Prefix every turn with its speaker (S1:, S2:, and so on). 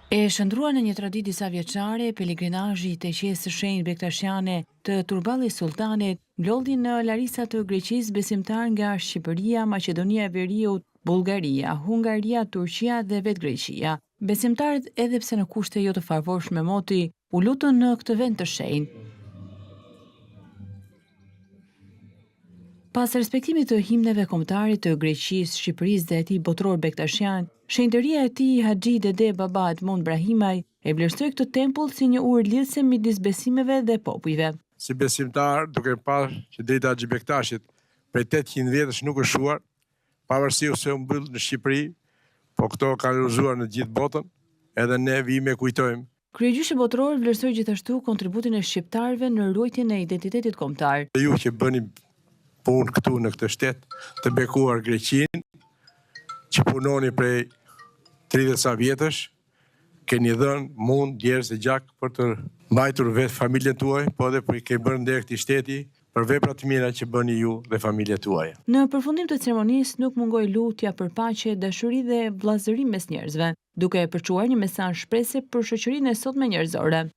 S1: E shndruar në një traditë disa vjeçare, pelegrinazhi te qesë së shenjtë Bektashiane të Turballit Sultanit mblodhi në Larisa të Greqisë besimtar nga Shqipëria, Maqedonia e Veriut, Bullgaria, Hungaria, Turqia dhe vetë Greqia. Besimtarët, edhe pse në kushte jo të favorshme moti, u lutën në këtë vend të shenjtë. Pas respektimit të himneve kombëtare të Greqisë, Shqipërisë dhe atij botror Bektashian, shenjtëria e tij Haxhi Dede Baba Edmond Brahimaj e vlerësoi këtë tempull si një ur lidhëse midis besimeve dhe popujve.
S2: Si besimtar, duke parë që drejta e Haxhi Bektashit prej 800 vjetësh nuk është shuar, pavarësisht se u mbyll në Shqipëri, po këto kanë realizuar në gjithë botën, edhe ne vime kujtojmë.
S1: Kryegjyshi botror vlerësoi gjithashtu kontributin e shqiptarëve në ruajtjen e identitetit kombëtar.
S2: Ju që bëni punë këtu në këtë shtet, të bekuar Greqinë, që punoni prej 30 sa vjetësh, keni dhënë mund djerës e gjak për të mbajtur vetë familjen tuaj, po edhe për i ke bërë nder këtij shteti për veprat të mira që bëni ju dhe familjet tuaja.
S1: Në përfundim të ceremonisë nuk mungoi lutja për paqe, dashuri dhe vllazëri mes njerëzve, duke përçuar një mesazh shprehje për shoqërinë e sotme njerëzore.